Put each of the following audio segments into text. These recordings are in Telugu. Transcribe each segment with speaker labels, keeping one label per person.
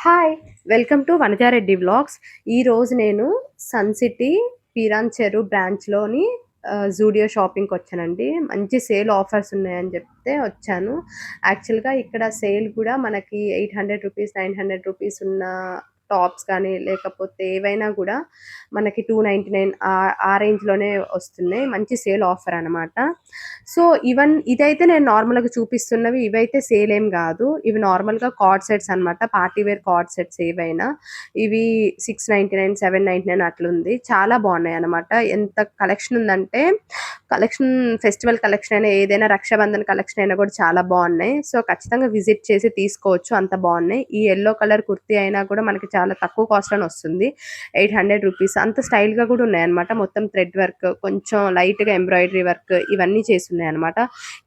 Speaker 1: Hi! Welcome to Vanaja Reddy vlogs. ఈరోజు నేను సన్ సిటీ పీరాన్ చెరు బ్రాంచ్‌లోని జూడియో షాపింగ్‌కొచ్చానండి. మంచి సేల్ ఆఫర్స్ ఉన్నాయని చెప్తే వచ్చాను. యాక్చువల్‌గా ఇక్కడ సేల్ కూడా మనకి రూ. 800, రూ. 900 ఉన్న టాప్స్ కానీ, లేకపోతే ఏవైనా కూడా మనకి 299 ఆ రేంజ్‌లోనే వస్తున్నాయి. మంచి సేల్ ఆఫర్ అనమాట. సో, ఇదైతే నేను నార్మల్‌గా చూపిస్తున్నవి ఇవైతే సేల్ ఏం గాదు. ఇవి నార్మల్‌గా కార్డ్ సెట్స్ అనమాట. పార్టీ వేర్ కార్డ్ సెట్స్ ఏవైనా. ఇవి 699, 799 అట్లుంది. చాలా బావున్నాయన్నమాట. ఎంత కలెక్షన్ ఉందంటే, కలెక్షన్ ఫెస్టివల్ కలెక్షన్ అయినా, ఏదైనా రక్షాబంధన్ కలెక్షన్ అయినా కూడా చాలా బావున్నాయి. సో, ఖచ్చితంగా విజిట్ చేసి తీసుకోవచ్చు. అంత బావున్నాయి. ఈ యెల్లో కలర్ కుర్తీ అయినా కూడా మనకి చాలా తక్కువ కాస్ట్‌లోనే వస్తుంది. రూ. 800 అంత స్టైల్‌గా కూడా ఉన్నాయన్నమాట. మొత్తం థ్రెడ్ వర్క్, కొంచెం లైట్‌గా ఎంబ్రాయిడరీ వర్క్ ఇవన్నీ చేసున్నాయన్నమాట.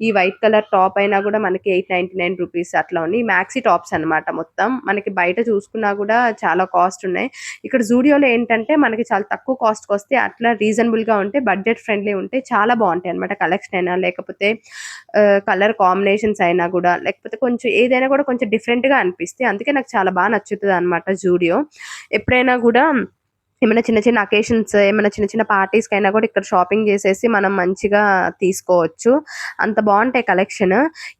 Speaker 1: ఈ వైట్ కలర్ టాప్ అయినా కూడా మనకి రూ. 899 అట్లా ఉన్నాయి. మ్యాక్సీ టాప్స్ అన్నమాట మొత్తం. మనకి బయట చూసుకున్నా కూడా చాలా కాస్ట్ ఉన్నాయి. ఇక్కడ జూడియోలో ఏంటంటే మనకి చాలా తక్కువ కాస్ట్‌కొస్తే అట్లా రీజనబుల్‌గా ఉంటే బడ్జెట్ ఫ్రెండ్లీ ఉంటే చాలా బావుంటాయన్నమాట. కలెక్షన్ అయినా లేకపోతే కలర్ కాంబినేషన్స్ అయినా కూడా లేకపోతే కొంచెం ఏదైనా కూడా కొంచెం డిఫరెంట్‌గా అనిపిస్తాయి. అందుకే నాకు చాలా నచ్చుతదన్నమాట జూడియో. ఎప్పుడైనా కూడా ఏమైనా చిన్న చిన్న అకేషన్స్ ఏమైనా చిన్న చిన్న పార్టీస్‌కైనా కూడా ఇక్కడ షాపింగ్ చేసేసి మనం మంచిగా తీసుకోవచ్చు. అంత బావుంటాయి కలెక్షన్.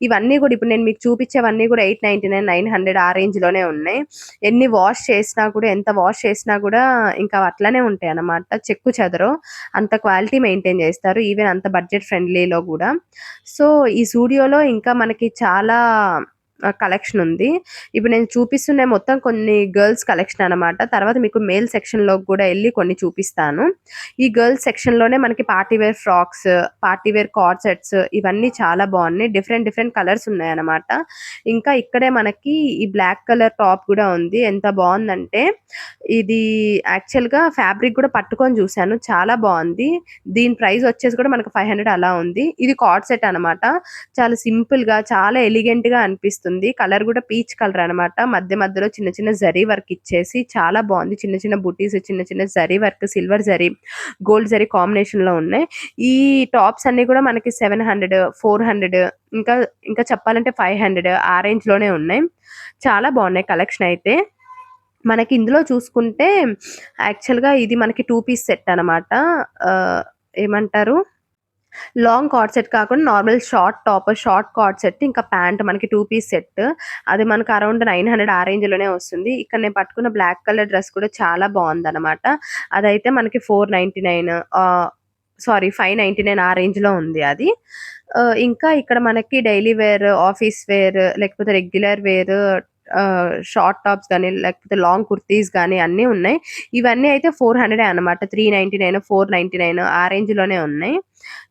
Speaker 1: ఇవన్నీ కూడా ఇప్పుడు నేను మీకు చూపించేవన్నీ కూడా 899, 900 ఆ రేంజ్‌లోనే ఉన్నాయి. ఎన్ని వాష్ చేసినా కూడా ఎంత వాష్ చేసినా కూడా ఇంకా అట్లనే ఉంటాయన్నమాట. చెక్కు చెదరవు. అంత క్వాలిటీ మెయింటైన్ చేస్తారు. ఈవెన్ అంత బడ్జెట్ ఫ్రెండ్లీలో కూడా. సో, ఈ జూడియోలో ఇంకా మనకి చాలా కలెక్షన్ ఉంది. ఇప్పుడు నేను చూపిస్తున్నయి మొత్తం కొన్ని గర్ల్స్ కలెక్షన్ అనమాట. తర్వాత మీకు మేల్ సెక్షన్‌లోకి కూడా ఎళ్లి కొన్ని చూపిస్తాను. ఈ గర్ల్స్ సెక్షన్‌లోనే మనకి party wear frocks, party wear card sets ఇవన్నీ చాలా బావున్నాయి. డిఫరెంట్ డిఫరెంట్ కలర్స్ ఉన్నాయన్నమాట. ఇంకా ఇక్కడే మనకి ఈ బ్లాక్ కలర్ టాప్ కూడా ఉంది. ఎంత బావుందంటే ఇది యాక్చువల్‌గా ఫ్యాబ్రిక్ కూడా పట్టుకొని చూసాను. చాలా బావుంది. దీని ప్రైస్ వచ్చేసి కూడా మనకు 500 అలా ఉంది. ఇది కార్డ్ సెట్ అనమాట. చాలా సింపుల్‌గా చాలా ఎలిగెంట్‌గా అనిపిస్తుంది. కలర్ కూడా పీచ్ కలర్ అనమాట. మధ్య మధ్యలో చిన్న చిన్న జరీ వర్క్ ఇచ్చేసి చాలా బావుంది. చిన్న చిన్న బుటీస్, చిన్న చిన్న zari work, silver zari, gold zari కాంబినేషన్‌లో ఉన్నాయి. ఈ టాప్స్ అన్నీ కూడా మనకి 700, 400 ఇంకా ఇంకా చెప్పాలంటే 500 ఆ రేంజ్‌లోనే ఉన్నాయి. చాలా బావున్నాయి కలెక్షన్ అయితే. మనకి ఇందులో చూసుకుంటే యాక్చువల్‌గా ఇది మనకి 2 పీస్ సెట్ అనమాట. ఆహ్, ఏమంటారు? లాంగ్ కార్డ్ సెట్ కాకుండా normal short top, short card set ఇంకా ప్యాంట్ మనకి 2 పీస్ సెట్. అది మనకు అరౌండ్ 900 ఆ రేంజ్‌లోనే వస్తుంది. ఇక్కడ నేను పట్టుకున్న బ్లాక్ కలర్ డ్రెస్ కూడా చాలా బావుందనమాట. అదైతే మనకి 499 సారీ 599 ఆ రేంజ్‌లో ఉంది అది. ఇంకా ఇక్కడ మనకి డైలీ వేర్, ఆఫీస్ వేర్ లేకపోతే రెగ్యులర్ వేర్ షార్ట్ టాప్స్ గాని, లేకపోతే లాంగ్ కుర్తీస్ గాని అన్నీ ఉన్నాయి. ఇవన్నీ అయితే 400 అనమాట. 399, 499 ఆ రేంజ్‌లోనే ఉన్నాయి.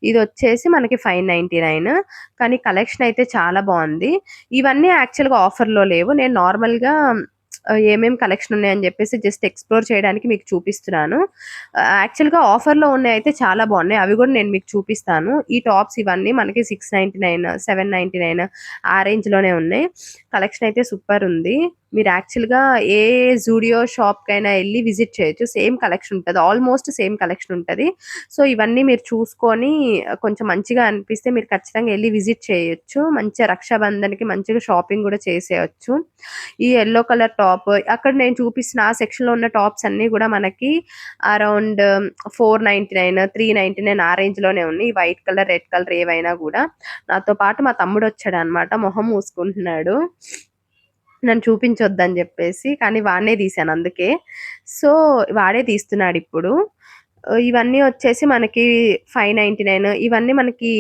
Speaker 1: ఇదొచ్చేసి మనకి 599 కానీ కలెక్షన్ అయితే చాలా బావుంది. ఇవన్నీ యాక్చువల్‌గా ఆఫర్‌లో లేవు. నేను నార్మల్‌గా ఏమేం కలెక్షన్ ఉన్నాయని జెప్పేసి జస్ట్ ఎక్స్‌ప్లోర్ చేయడానికి మీకు చూపిస్తున్నాను. యాక్చువల్‌గా ఆఫర్‌లో ఉన్నయయితే చాలా బావున్నాయి. అవి గూడా నేను మీకు చూపిస్తాను. ఈ టాప్స్ ఇవన్నీ మనకి 699, 799 ఆ రేంజ్‌లోనే ఉన్నాయి. కలెక్షన్ అయితే సూపరుంది. మీరు యాక్చువల్‌గా ఏ జూడియో షాప్‌కైనా ఎళ్లి విజిట్ చేయొచ్చు. సేమ్ కలెక్షన్ ఉంటది. ఆల్‌మోస్ట్ సేమ్ కలెక్షన్ ఉంటది. సో, ఇవన్నీ మీరు చూసుకొని కొంచెం మంచిగా అనిపిస్తే మీరు ఖచ్చితంగా ఎళ్లి విజిట్ చేయొచ్చు. మంచిగా రక్షాబంధన్‌కి మంచిగా షాపింగ్ గూడా చేసేయొచ్చు. ఈ యెల్లో కలర్ టాప్ అక్కడ నేను చూపిస్తున్న ఆ సెక్షన్‌లో ఉన్న టాప్స్ అన్నీ గూడా మనకి అరౌండ్ 499, 399 ఆ రేంజ్‌లోనే ఉన్నాయి. వైట్ కలర్, రెడ్ కలర్ ఏవైనా గూడా. నాతో పాటు మా తమ్ముడొచ్చాడనమాట. మొహం మూసుకుంటున్నాడు. నన్ను చూపించొద్దని జెప్పేసి. కానీ వాడినే తీశాను అందుకే. సో, వాడే తీస్తున్నాడిప్పుడు. ఇవన్నీ వచ్చేసి మనకి 599 ఇవన్నీ మనకి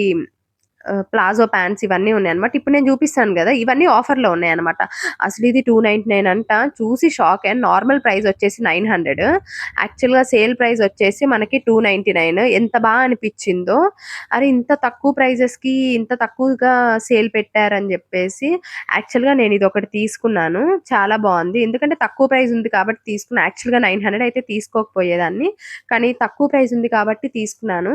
Speaker 1: ప్లాజో ప్యాంట్స్ ఇవన్నీ ఉన్నాయన్నమాట. ఇప్పుడు నేను చూపిస్తాను గదా! ఇవన్నీ ఆఫర్‌లో ఉన్నాయన్నమాట. అసలిది 299 అంట. చూసి షాకయ్యాను. నార్మల్ ప్రైస్ వచ్చేసి 900. యాక్చువల్‌గా సేల్ ప్రైస్ వచ్చేసి మనకి 299 ఎంత అనిపిచ్చిందో. అరే! ఇంత తక్కువ ప్రైజెస్‌కి ఇంత తక్కువగా సేల్ పెట్టారని జెప్పేసి యాక్చువల్‌గా నేనిదొకటి తీసుకున్నాను. చాలా బావుంది. ఎందుకంటే తక్కువ ప్రైస్ ఉంది కాబట్టి తీసుకున్నా. యాక్చువల్‌గా 900 అయితే తీసుకోకపోయేదాన్ని. కానీ తక్కువ ప్రైస్ ఉంది కాబట్టి తీసుకున్నాను.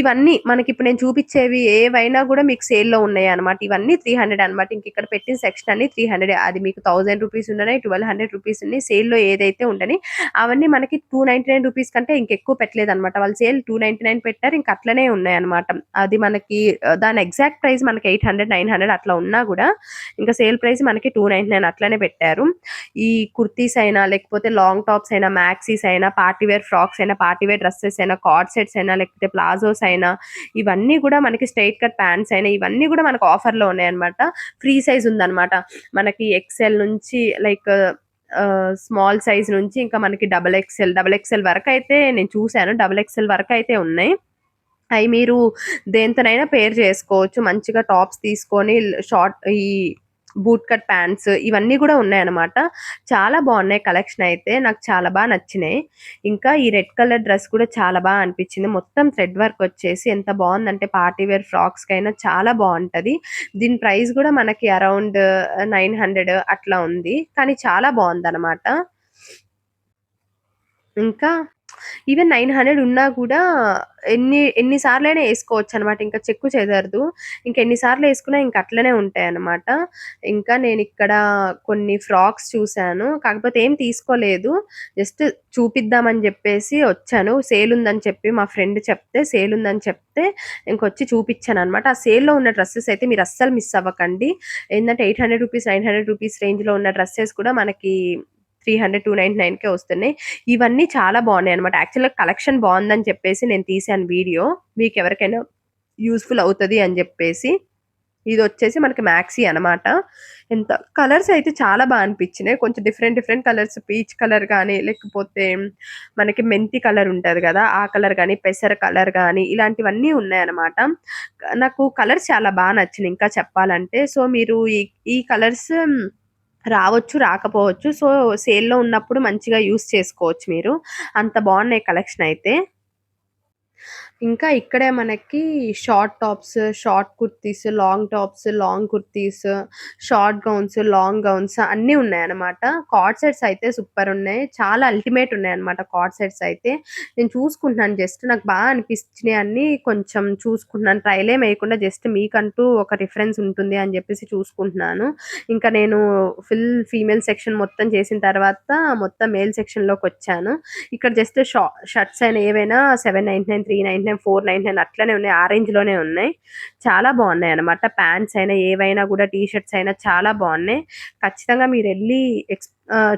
Speaker 1: ఇవన్నీ మనకిప్పుడు నేను చూపిచ్చేవి ఏవైనా కూడా మీకు సేల్‌లో ఉన్నాయన్నమాట. ఇవన్నీ 300 అన్నమాట. ఇంక ఇక్కడ పెట్టిన సెక్షన్ అన్ని 300 అది మీకు రూ. 1000 ఉండని, రూ. 1200 ఉండని, సేల్‌లో ఏదైతే ఉండని అవన్నీ మనకి రూ. 299 కంటే ఇంకెక్కువ పెట్టలేదన్నమాట. వాళ్ళు సేల్ 299 పెట్టారు. ఇంక అట్లనే ఉన్నాయన్నమాట. అది మనకి దాని ఎగ్జాక్ట్ ప్రైస్ మనకి 800, 900 అట్లా ఉన్నా గూడా ఇంకా సేల్ ప్రైస్ మనకి 299 అట్లనే పెట్టారు. ఈ కుర్తీస్ అయినా, లేకపోతే లాంగ్ టాప్స్ అయినా, మ్యాక్సీస్ అయినా, పార్టీ వేర్ ఫ్రాక్స్ అయినా, పార్టీ వేర్ డ్రెసెస్ అయినా, కార్డ్ సెట్స్ అయినా, లేకపోతే ప్లాజోస్ అయినా, ఇవన్నీ గూడా మనకి స్ట్రెయిట్ కట్ ప్యాంట్స్ అయినా, ఇవన్నీ గూడా మనకు ఆఫర్‌లో ఉన్నాయన్నమాట. ఫ్రీ సైజ్ ఉందన్నమాట. మనకి ఎక్స్‌ఎల్ నుంచి లైక్ స్మాల్ సైజ్ నుంచి ఇంకా మనకి డబుల్ ఎక్స్‌ఎల్ వరకైతే నేను చూసాను. డబుల్ ఎక్స్‌ఎల్ వరకైతే ఉన్నాయి. అయి మీరు దేనితోనైనా పేర్ చేసుకోవచ్చు. మంచిగా టాప్స్ తీసుకొని షార్ట్ ఈ బూట్ కట్ ప్యాంట్స్ ఇవన్నీ గూడా ఉన్నాయన్నమాట. చాలా బావున్నాయి కలెక్షన్ అయితే. నాకు చాలా నచ్చినాయి. ఇంకా ఈ రెడ్ కలర్ డ్రెస్ కూడా చాలా అనిపించింది. మొత్తం థ్రెడ్ వర్క్ వచ్చేసి ఎంత బావుందంటే పార్టీ వేర్ ఫ్రాక్స్‌కైనా చాలా బావుంటది. దీని ప్రైస్ గూడా మనకి అరౌండ్ 900 అట్లా ఉంది. కానీ చాలా బావుందన్నమాట. ఇంకా ఈవెన్ 900 ఉన్నా కూడా ఎన్ని సార్లైనా ఏసుకోవచ్చనమాట. ఇంకా చెక్కు చెదరదు. ఇంకెన్ని సార్లు ఏసుకున్నా ఇంక అట్లనే ఉంటాయనమాట. ఇంకా నేనిక్కడ కొన్ని ఫ్రాక్స్ చూసాను. కాకపోతే ఏం తీసుకోలేదు. జస్ట్ చూపిద్దామని జెప్పేసి వచ్చాను. సేల్ ఉందని చెప్పి మా ఫ్రెండ్ చెప్తే, సేల్ ఉందని చెప్తే ఇంకొచ్చి చూపిచ్చాననమాట. ఆ సేల్‌లో ఉన్న డ్రెసెస్ అయితే మీరు అస్సలు మిస్ అవ్వకండి. ఏందంటే రూ. 800, రూ. 900 రేంజ్‌లో ఉన్న డ్రెసెస్ కూడా మనకి 300, 299కే వస్తున్నాయి. ఇవన్నీ చాలా బాగున్నాయన్నమాట. యాక్చువల్‌గా కలెక్షన్ బావుందని చెప్పేసి నేను తీశాను వీడియో. మీకెవరికైనా యూజ్‌ఫుల్ అవుతది అని జెప్పేసి. ఇదొచ్చేసి మనకి మ్యాక్సీ అనమాట. ఎంత కలర్స్ అయితే చాలా అనిపించినాయి. కొంచెం డిఫరెంట్ కలర్స్ పీచ్ కలర్ గానీ, లేకపోతే మనకి మెంతి కలర్ ఉంటది గదా! ఆ కలర్ గానీ, పెసర కలర్ గానీ ఇలాంటివన్నీ ఉన్నాయన్నమాట. నాకు కలర్స్ చాలా నచ్చినాయి ఇంకా చెప్పాలంటే. సో, మీరు ఈ కలర్స్ రావచ్చు, రాకపోవచ్చు. సో, సేల్‌లో ఉన్నప్పుడు మంచిగా యూజ్ చేసుకోవచ్చు మీరు. అంత బావున్నాయి కలెక్షన్ అయితే. ఇంకా ఇక్కడే మనకి short tops, short kurtis, long tops, long kurtis, short gowns, long gowns అన్నీ ఉన్నాయన్నమాట. కార్డ్ సెట్స్ అయితే సూపరున్నాయి. చాలా అల్టిమేట్ ఉన్నాయన్నమాట కార్డ్ సెట్స్ అయితే. నేను చూసుకుంటున్నాను జస్ట్ నాకు అనిపించినయి అన్నీ కొంచెం చూసుకుంటున్నాను. ట్రైలేం వేయకుండా జస్ట్ మీకంటూ ఒక రిఫరెన్స్ ఉంటుంది అని జెప్పేసి చూసుకుంటున్నాను. ఇంకా నేను ఫుల్ ఫీమేల్ సెక్షన్ మొత్తం చేసిన తర్వాత మొత్తం మేల్ సెక్షన్‌లోకొచ్చాను. ఇక్కడ జస్ట్ షర్ట్స్ అయినా ఏవైనా 799, 399, 499 అట్లనే ఉన్నాయి. ఆ రేంజ్‌లోనే ఉన్నాయి. చాలా బావున్నాయన్నమాట. ప్యాంట్స్ అయినా ఏవైనా గూడా టీ షర్ట్స్ అయినా చాలా బావున్నాయి. ఖచ్చితంగా మీరెళ్లి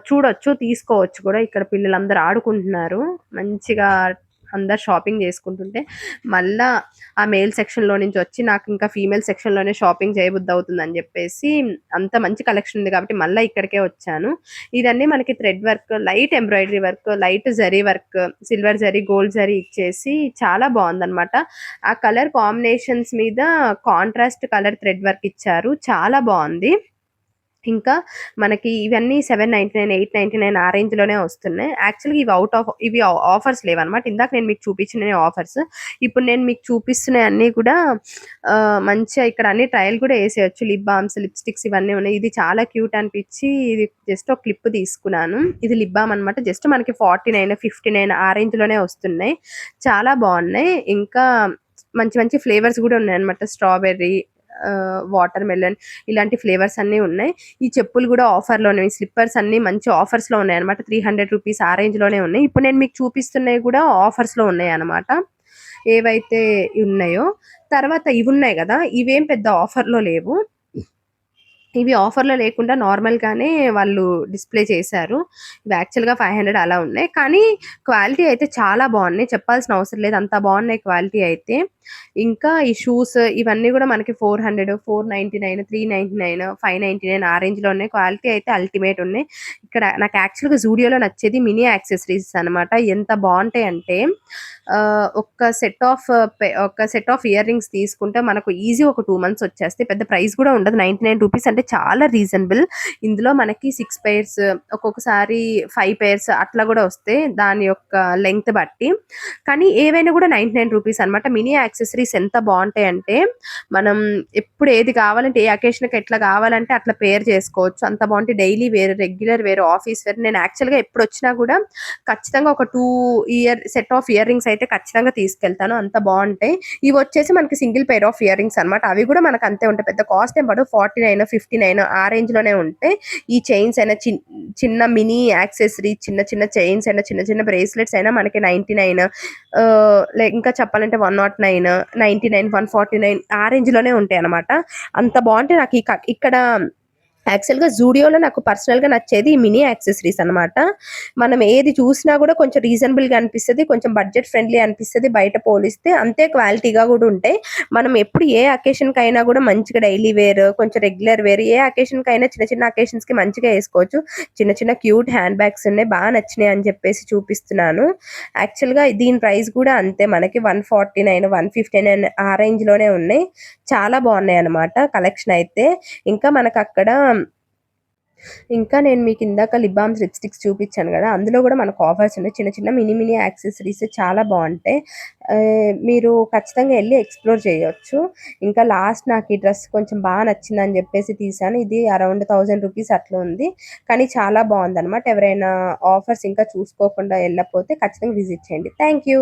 Speaker 1: చూడొచ్చు, తీసుకోవచ్చు కూడా. ఇక్కడ పిల్లలందరూ ఆడుకుంటున్నారు. మంచిగా అందరు షాపింగ్ చేసుకుంటుంటే, మళ్ళా ఆ మేల్ సెక్షన్‌లో నుంచి వచ్చి నాకింకా ఫీమేల్ సెక్షన్‌లోనే షాపింగ్ చేయబుద్దవుతుందని జెప్పేసి అంత మంచి కలెక్షన్ ఉంది కాబట్టి మళ్ళా ఇక్కడికే వచ్చాను. ఇదన్నీ మనకి thread work, light embroidery work, light zari work, silver zari, gold zari ఇచ్చేసి చాలా బావుందనమాట. ఆ కలర్ కాంబినేషన్స్ మీద కాంట్రాస్ట్ కలర్ థ్రెడ్ వర్క్ ఇచ్చారు. చాలా బావుంది. ఇంకా మనకి ఇవన్నీ 799, 899 ఆ రేంజ్‌లోనే వస్తున్నాయి. యాక్చువల్‌గా ఇవి ఆఫర్స్ లేవన్నమాట. ఇందాక నేను మీకు చూపించినయి ఆఫర్స్. ఇప్పుడు నేను మీకు చూపిస్తున్నయన్నీ కూడా మంచిగా ఇక్కడ అన్ని ట్రయల్ కూడా ఏసేయొచ్చు. లిప్ బాల్మ్స్, లిప్‌స్టిక్స్ ఇవన్నీ ఉన్నాయి. ఇది చాలా క్యూట్ అనిపిచ్చి ఇది జస్ట్ ఒక క్లిప్ తీసుకున్నాను. ఇది లిప్ బామ్ అనమాట. జస్ట్ మనకి 49, 59 ఆ రేంజ్‌లోనే వస్తున్నాయి. చాలా బావున్నాయి. ఇంకా మంచి ఫ్లేవర్స్ గూడా ఉన్నాయన్నమాట. స్ట్రాబెర్రీ, వాటర్ మెలన్ ఇలాంటి ఫ్లేవర్స్ అన్నీ ఉన్నాయి. ఈ చెప్పులు గూడా ఆఫర్‌లోనే స్లిప్పర్స్ అన్నీ మంచి ఆఫర్స్‌లో ఉన్నాయన్నమాట. రూ. 300 ఆ రేంజ్‌లోనే ఉన్నాయి. ఇప్పుడు నేను మీకు చూపిస్తున్నయి గూడా ఆఫర్స్‌లో ఉన్నాయన్నమాట. ఏవైతే ఉన్నాయో. తర్వాత ఇవున్నాయి గదా! ఇవేం పెద్ద ఆఫర్‌లో లేవు. ఇవి ఆఫర్‌లో లేకుండా నార్మల్‌గానే వాళ్ళు డిస్‌ప్లే చేశారు. ఇవి యాక్చువల్‌గా 500 అలా ఉన్నాయి. కానీ క్వాలిటీ అయితే చాలా బావున్నాయి. చెప్పాల్సిన అవసరం లేదు. అంత బావున్నాయి క్వాలిటీ అయితే. ఇంకా ఈ షూస్ ఇవన్నీ గూడా మనకి 400, 499, 399, 599 ఆ రేంజ్‌లో ఉన్నాయి. క్వాలిటీ అయితే అల్టిమేట్ ఉన్నాయి. ఇక్కడ నాకు యాక్చువల్‌గా జూడియోలో నచ్చేది మినీ యాక్సెసరీస్ అనమాట. ఎంత బావుంటాయంటే ఒక సెట్ ఆఫ్ ఇయర్ రింగ్స్ తీసుకుంటే మనకు ఈజీ ఒక 2 మంత్స్ వచ్చేస్తాయి. పెద్ద ప్రైస్ కూడా ఉండదు. రూ. 99 అంటే చాలా రీజనబుల్. ఇందులో మనకి 6 పెయిర్స్ ఒక్కొక్కసారి 5 పెయిర్స్ అట్లా కూడా వస్తాయి. దాని యొక్క లెంగ్త్ బట్టి. కానీ ఏవైనా కూడా రూ. 99 అనమాట. మినీ యాక్సెసరీస్ ఎంత బాగుంటాయంటే మనం ఎప్పుడు ఏది కావాలంటే ఏ అకేషన్కి ఎట్లా కావాలంటే అట్లా పేర్ చేసుకోవచ్చు. అంత బాగుంటాయి. Daily wear, regular wear, office wear. నేను యాక్చువల్గా ఎప్పుడు వచ్చినా కూడా ఖచ్చితంగా ఒక 2 సెట్ ఆఫ్ ఇయర్ రింగ్స్ అయితే ఖచ్చితంగా తీసుకెళ్తాను. అంత బాగుంటాయి. ఇవి వచ్చేసి మనకి single pair of ear rings అనమాట. అవి కూడా మనకు అంతే ఉంటాయి. పెద్ద కాస్ట్ ఏం పడవు. 49, 59 ఆ రేంజ్ లోనే ఉంటాయి. ఈ చైన్స్ అయినా చిన్న మినీ యాక్సెసరీ, చిన్న చిన్న చైన్స్ అయినా, చిన్న చిన్న బ్రేస్లెట్స్ అయినా మనకి 99, ఇంకా చెప్పాలంటే 109, 99, 149 ఆ రేంజ్ లోనే ఉంటాయి అనమాట. అంత బాగుంటాయి. నాకు ఇక్కడ యాక్చువల్‌గా జూడియోలో నాకు పర్సనల్‌గా నచ్చేది ఈ మినీ యాక్సెసరీస్ అనమాట. మనం ఏది చూసినా కూడా కొంచెం రీజనబుల్‌గా అనిపిస్తది. కొంచెం బడ్జెట్ ఫ్రెండ్లీ అనిపిస్తది బయట పోలిస్తే. అంతే క్వాలిటీగా కూడా ఉంటాయి. మనం ఎప్పుడు ఏ అకేషన్‌కైనా కూడా మంచిగా డైలీ వేర్, కొంచెం రెగ్యులర్ వేర్, ఏ అకేషన్‌కైనా చిన్న చిన్న అకేషన్స్‌కి మంచిగా ఏసుకోవచ్చు. చిన్న చిన్న క్యూట్ హ్యాండ్ బ్యాగ్స్ ఉన్నాయి. బాగా నచ్చినాయి అని చెప్పేసి చూపిస్తున్నాను. యాక్చువల్‌గా దీని ప్రైస్ కూడా అంతే. మనకి 149, 159 ఆ రేంజ్‌లోనే ఉన్నాయి. చాలా బాగున్నాయన్నమాట కలెక్షన్ అయితే. ఇంకా మనకక్కడ ఇంకా నేను మీకు ఇందాక లిప్ బామ్స్, లిప్‌స్టిక్స్ చూపించాను గదా! అందులో గూడా మనకు ఆఫర్స్ ఉన్నాయి. చిన్న చిన్న మినీ మినీ యాక్సెసరీస్ చాలా బావుంటాయి. మీరు ఖచ్చితంగా ఎళ్లి ఎక్స్‌ప్లోర్ చేయొచ్చు. ఇంకా లాస్ట్ నాకు ఈ డ్రెస్ కొంచెం నచ్చిందని జెప్పేసి తీశాను. ఇది అరౌండ్ 1000 రూపీస్ అట్లా ఉంది. కానీ చాలా బావుందనమాట. ఎవరైనా ఆఫర్స్ ఇంకా చూసుకోకుండా ఎళ్ళకపోతే ఖచ్చితంగా విజిట్ చేయండి. Thank you.